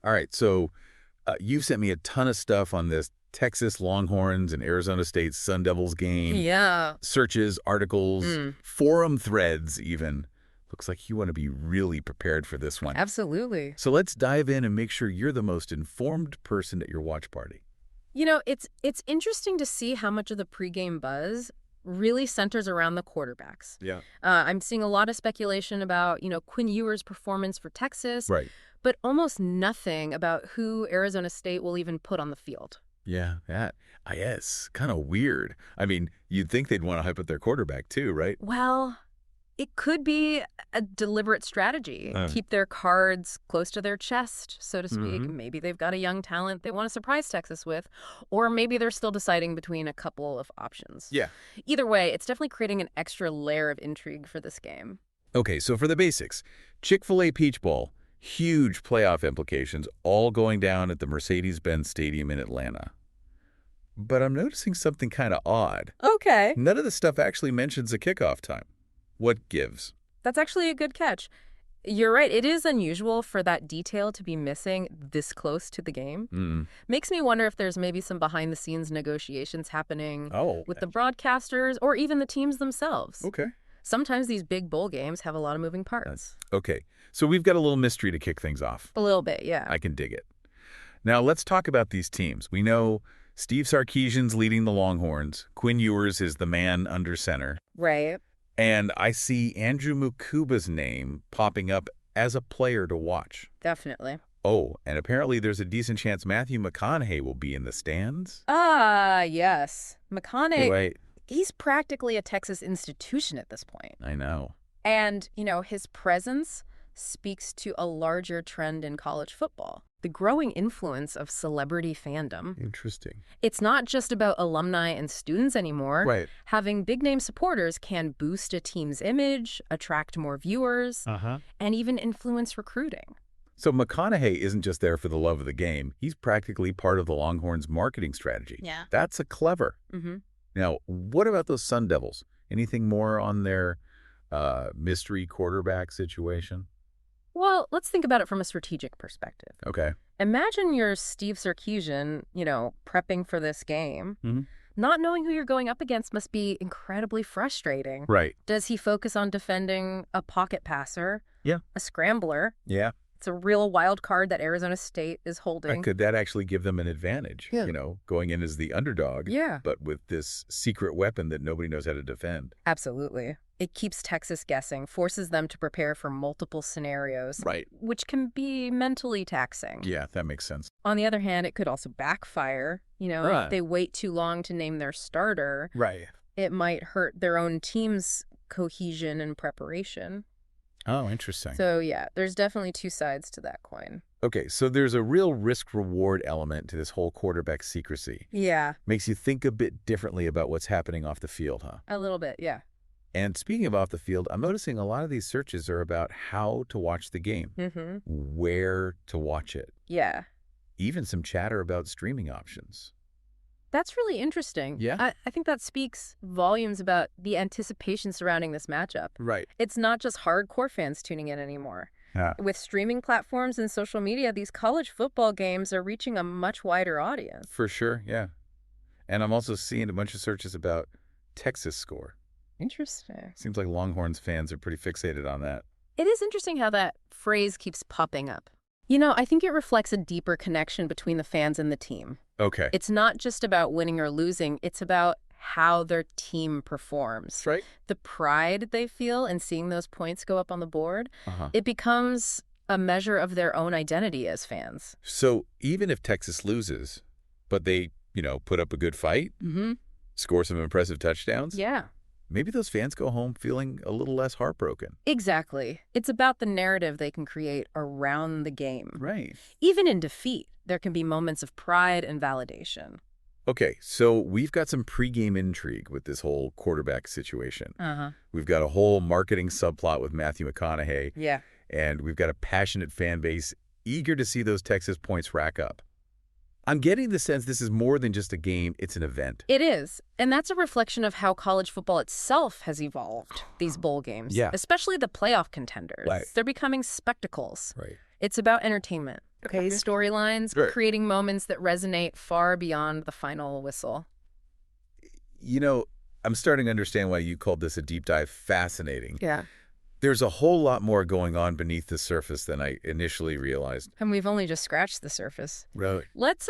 All right, so you've sent me a ton of stuff on this Texas Longhorns and Arizona State Sun Devils game. Yeah. Searches, articles, forum threads even. Looks like you want to be really prepared for this one. Absolutely. So let's dive in and make sure you're the most informed person at your watch party. You know, it's interesting to see how much of the pregame buzz really centers around the quarterbacks. Yeah. I'm seeing a lot of speculation about, Quinn Ewers' performance for Texas. Right. But almost nothing about who Arizona State will even put on the field. Yeah, yes, kind of weird. I mean, you'd think they'd want to hype up their quarterback too, right? Well, it could be a deliberate strategy. Keep their cards close to their chest, so to speak. Maybe they've got a young talent they want to surprise Texas with, or maybe they're still deciding between a couple of options. Yeah. Either way, it's definitely creating an extra layer of intrigue for this game. Okay, so for the basics, Chick-fil-A Peach Bowl, huge playoff implications, all going down at the Mercedes-Benz Stadium in Atlanta. But I'm noticing something kind of odd. Okay. None of the stuff actually mentions a kickoff time. What gives? That's actually a good catch. You're right. It is unusual for that detail to be missing this close to the game. Makes me wonder if there's maybe some behind-the-scenes negotiations happening with the broadcasters or even the teams themselves. Okay. Sometimes these big bowl games have a lot of moving parts. Okay, so we've got a little mystery to kick things off. A little bit, yeah. I can dig it. Now, let's talk about these teams. We know Steve Sarkisian's leading the Longhorns. Quinn Ewers is the man under center. Right. And I see Andrew Mukuba's name popping up as a player to watch. Definitely. Oh, and apparently there's a decent chance Matthew McConaughey will be in the stands? Yes. McConaughey, Wait. He's practically a Texas institution at this point. I know. And, his presence speaks to a larger trend in college football. The growing influence of celebrity fandom. Interesting. It's not just about alumni and students anymore. Right. Having big-name supporters can boost a team's image, attract more viewers, and even influence recruiting. So McConaughey isn't just there for the love of the game. He's practically part of the Longhorns' marketing strategy. Yeah. That's a clever. Now, what about those Sun Devils? Anything more on their mystery quarterback situation? Well, let's think about it from a strategic perspective. Okay. Imagine you're Steve Sarkisian, prepping for this game. Not knowing who you're going up against must be incredibly frustrating. Right. Does he focus on defending a pocket passer? Yeah. A scrambler? Yeah. It's a real wild card that Arizona State is holding. Could that actually give them an advantage? Yeah. Going in as the underdog. Yeah. But with this secret weapon that nobody knows how to defend. Absolutely. It keeps Texas guessing, forces them to prepare for multiple scenarios. Right. Which can be mentally taxing. Yeah, that makes sense. On the other hand, it could also backfire. If they wait too long to name their starter, Right. it might hurt their own team's cohesion and preparation. Oh, interesting. So, yeah, there's definitely two sides to that coin. Okay, so there's a real risk-reward element to this whole quarterback secrecy. Yeah. Makes you think a bit differently about what's happening off the field, huh? A little bit, yeah. And speaking of off the field, I'm noticing a lot of these searches are about how to watch the game, where to watch it. Yeah. Even some chatter about streaming options. That's really interesting. Yeah. I think that speaks volumes about the anticipation surrounding this matchup. Right. It's not just hardcore fans tuning in anymore. Yeah. With streaming platforms and social media, these college football games are reaching a much wider audience. For sure, yeah. And I'm also seeing a bunch of searches about Texas score. Interesting. Seems like Longhorns fans are pretty fixated on that. It is interesting how that phrase keeps popping up. I think it reflects a deeper connection between the fans and the team. Okay. It's not just about winning or losing. It's about how their team performs. That's right. The pride they feel in seeing those points go up on the board, it becomes a measure of their own identity as fans. So even if Texas loses, but they, put up a good fight, score some impressive touchdowns, Yeah. maybe those fans go home feeling a little less heartbroken. Exactly. It's about the narrative they can create around the game. Right. Even in defeat, there can be moments of pride and validation. Okay, so we've got some pregame intrigue with this whole quarterback situation. We've got a whole marketing subplot with Matthew McConaughey. Yeah. And we've got a passionate fan base eager to see those Texas points rack up. I'm getting the sense this is more than just a game, it's an event. It is. And that's a reflection of how college football itself has evolved, these bowl games. Yeah. Especially the playoff contenders. Right. They're becoming spectacles. Right. It's about entertainment. storylines, Sure. creating moments that resonate far beyond the final whistle. You know, I'm starting to understand why you called this a deep dive fascinating. Yeah. There's a whole lot more going on beneath the surface than I initially realized. And we've only just scratched the surface. Really? Let's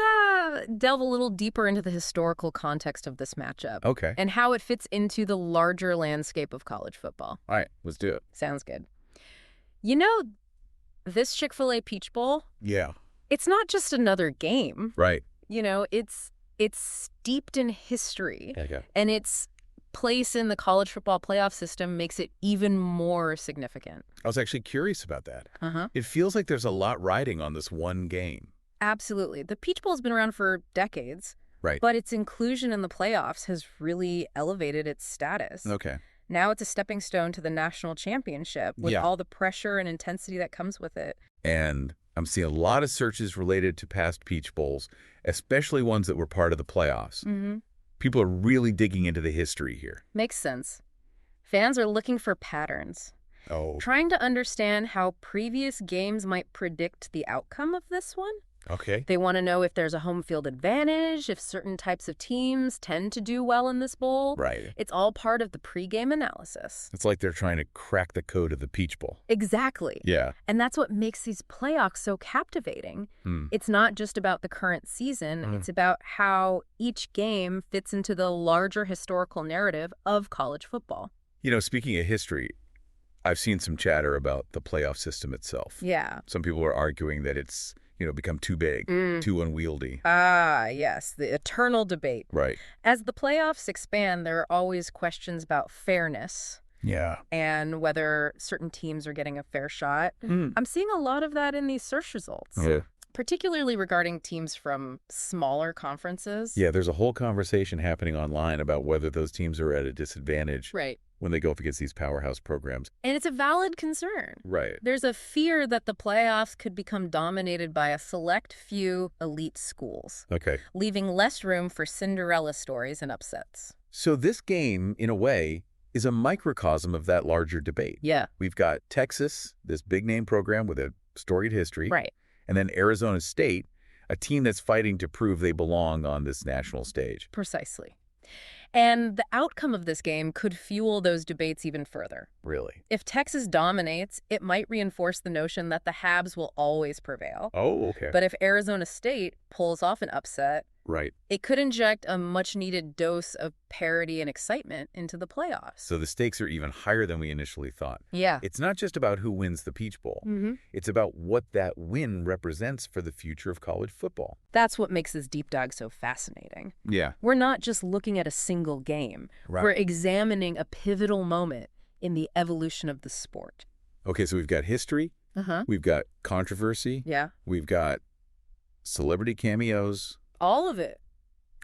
delve a little deeper into the historical context of this matchup. Okay. And how it fits into the larger landscape of college football. All right, let's do it. Sounds good. You know, this Chick-fil-A Peach Bowl, Yeah. it's not just another game. Right. You know, it's steeped in history. Okay. And its place in the college football playoff system makes it even more significant. I was actually curious about that. Uh-huh. It feels like there's a lot riding on this one game. Absolutely. The Peach Bowl's been around for decades. Right. But its inclusion in the playoffs has really elevated its status. Okay. Now it's a stepping stone to the national championship with all the pressure and intensity that comes with it. And I'm seeing a lot of searches related to past Peach Bowls, especially ones that were part of the playoffs. Mm-hmm. People are really digging into the history here. Makes sense. Fans are looking for patterns. Oh. Trying to understand how previous games might predict the outcome of this one. Okay. They want to know if there's a home field advantage, if certain types of teams tend to do well in this bowl. Right. It's all part of the pregame analysis. It's like they're trying to crack the code of the Peach Bowl. Exactly. Yeah. And that's what makes these playoffs so captivating. It's not just about the current season. It's about how each game fits into the larger historical narrative of college football. You know, speaking of history, I've seen some chatter about the playoff system itself. Yeah. Some people are arguing that it's, become too big, too unwieldy. Ah, yes, the eternal debate. Right. As the playoffs expand, there are always questions about fairness. Yeah. And whether certain teams are getting a fair shot. I'm seeing a lot of that in these search results. Yeah. Particularly regarding teams from smaller conferences. Yeah, there's a whole conversation happening online about whether those teams are at a disadvantage when they go up against these powerhouse programs. And it's a valid concern. Right. There's a fear that the playoffs could become dominated by a select few elite schools. Okay. Leaving less room for Cinderella stories and upsets. So this game, in a way, is a microcosm of that larger debate. Yeah. We've got Texas, this big-name program with a storied history. Right. And then Arizona State, a team that's fighting to prove they belong on this national stage. Precisely. And the outcome of this game could fuel those debates even further. Really? If Texas dominates, it might reinforce the notion that the Habs will always prevail. Oh, okay. But if Arizona State pulls off an upset, right, it could inject a much-needed dose of parity and excitement into the playoffs. So the stakes are even higher than we initially thought. Yeah. It's not just about who wins the Peach Bowl. It's about what that win represents for the future of college football. That's what makes this deep dive so fascinating. Yeah. We're not just looking at a single game. Right. We're examining a pivotal moment in the evolution of the sport. Okay, so we've got history. We've got controversy. Yeah. We've got celebrity cameos. All of it.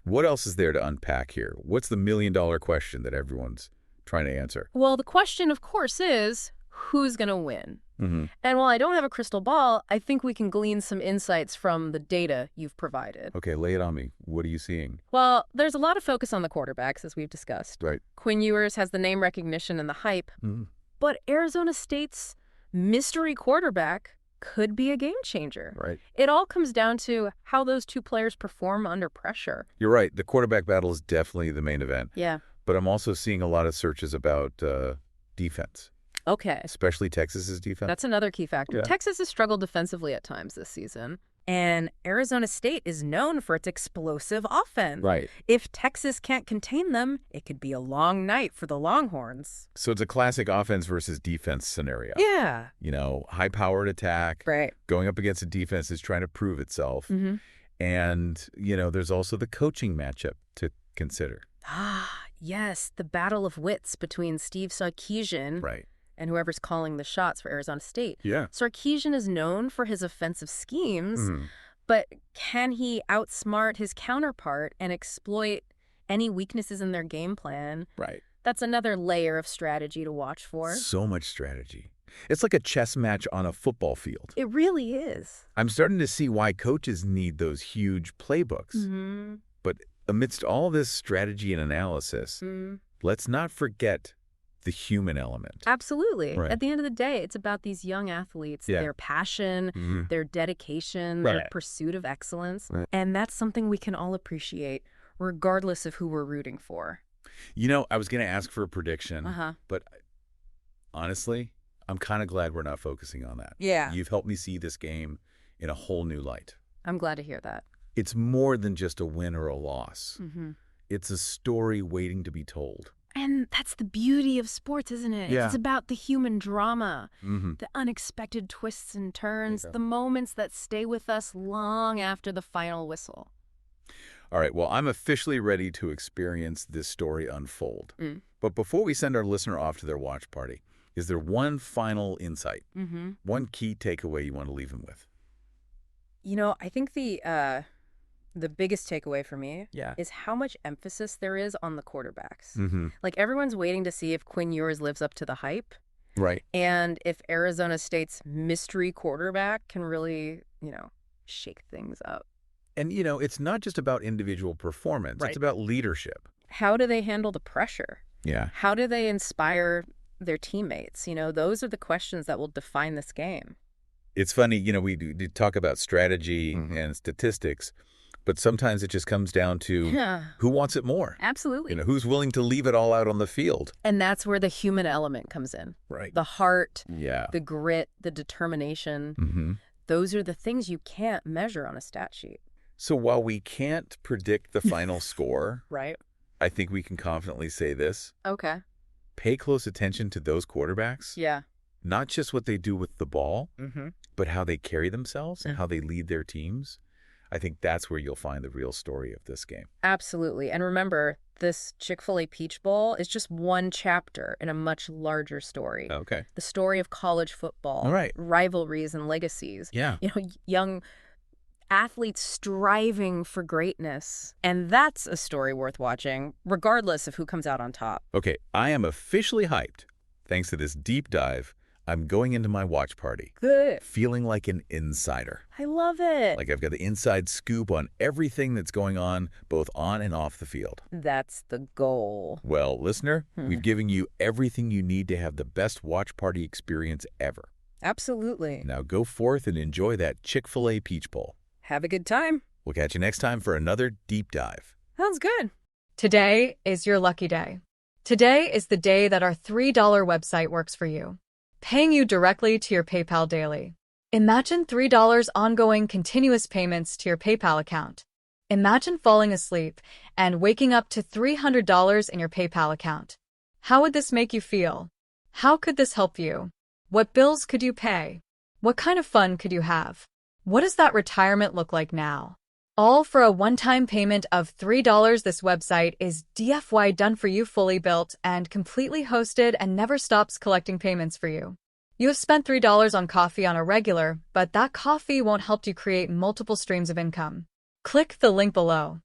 What else is there to unpack here? What's the million-dollar question that everyone's trying to answer? Well, the question, of course, is who's going to win? And while I don't have a crystal ball, I think we can glean some insights from the data you've provided. Okay, lay it on me. What are you seeing? Well, there's a lot of focus on the quarterbacks, as we've discussed. Right. Quinn Ewers has the name recognition and the hype. But Arizona State's mystery quarterback could be a game changer. Right. It all comes down to how those two players perform under pressure. You're right. The quarterback battle is definitely the main event. Yeah. But I'm also seeing a lot of searches about defense. Okay. Especially Texas's defense. That's another key factor. Yeah. Texas has struggled defensively at times this season. And Arizona State is known for its explosive offense. Right. If Texas can't contain them, it could be a long night for the Longhorns. So it's a classic offense versus defense scenario. Yeah. High-powered attack. Right. Going up against a defense that's trying to prove itself. And, there's also the coaching matchup to consider. Ah, yes. The battle of wits between Steve Sarkisian and whoever's calling the shots for Arizona State. Yeah. Sarkisian is known for his offensive schemes, but can he outsmart his counterpart and exploit any weaknesses in their game plan? Right. That's another layer of strategy to watch for. So much strategy. It's like a chess match on a football field. It really is. I'm starting to see why coaches need those huge playbooks. But amidst all this strategy and analysis, let's not forget the human element. Absolutely. Right. At the end of the day, it's about these young athletes, their passion, their dedication, their pursuit of excellence. Right. And that's something we can all appreciate, regardless of who we're rooting for. You know, I was going to ask for a prediction, but honestly, I'm kind of glad we're not focusing on that. Yeah. You've helped me see this game in a whole new light. I'm glad to hear that. It's more than just a win or a loss. It's a story waiting to be told. And that's the beauty of sports, isn't it? Yeah. It's about the human drama, the unexpected twists and turns, the moments that stay with us long after the final whistle. All right, well, I'm officially ready to experience this story unfold. But before we send our listener off to their watch party, is there one final insight, one key takeaway you want to leave them with? You know, I think the biggest takeaway for me is how much emphasis there is on the quarterbacks. Like, everyone's waiting to see if Quinn Ewers lives up to the hype. Right. And if Arizona State's mystery quarterback can really, shake things up. And, it's not just about individual performance. Right. It's about leadership. How do they handle the pressure? Yeah. How do they inspire their teammates? Those are the questions that will define this game. It's funny, we do talk about strategy and statistics, but sometimes it just comes down to who wants it more. Absolutely. Who's willing to leave it all out on the field. And that's where the human element comes in. Right. The heart, the grit, the determination. Those are the things you can't measure on a stat sheet. So while we can't predict the final score, right, I think we can confidently say this. Okay. Pay close attention to those quarterbacks. Yeah. Not just what they do with the ball, but how they carry themselves and how they lead their teams. I think that's where you'll find the real story of this game. Absolutely. And remember, this Chick-fil-A Peach Bowl is just one chapter in a much larger story. Okay. The story of college football, rivalries and legacies. Yeah. Young athletes striving for greatness. And that's a story worth watching, regardless of who comes out on top. Okay, I am officially hyped. Thanks to this deep dive, I'm going into my watch party. Good. Feeling like an insider. I love it. Like I've got the inside scoop on everything that's going on, both on and off the field. That's the goal. Well, listener, we've given you everything you need to have the best watch party experience ever. Absolutely. Now go forth and enjoy that Chick-fil-A Peach Bowl. Have a good time. We'll catch you next time for another deep dive. Sounds good. Today is your lucky day. Today is the day that our $3 website works for you, paying you directly to your PayPal daily. Imagine $3 ongoing continuous payments to your PayPal account. Imagine falling asleep and waking up to $300 in your PayPal account. How would this make you feel? How could this help you? What bills could you pay? What kind of fun could you have? What does that retirement look like now? All for a one-time payment of $3. This website is DFY done for you, fully built and completely hosted, and never stops collecting payments for you. You have spent $3 on coffee on a regular, but that coffee won't help you create multiple streams of income. Click the link below.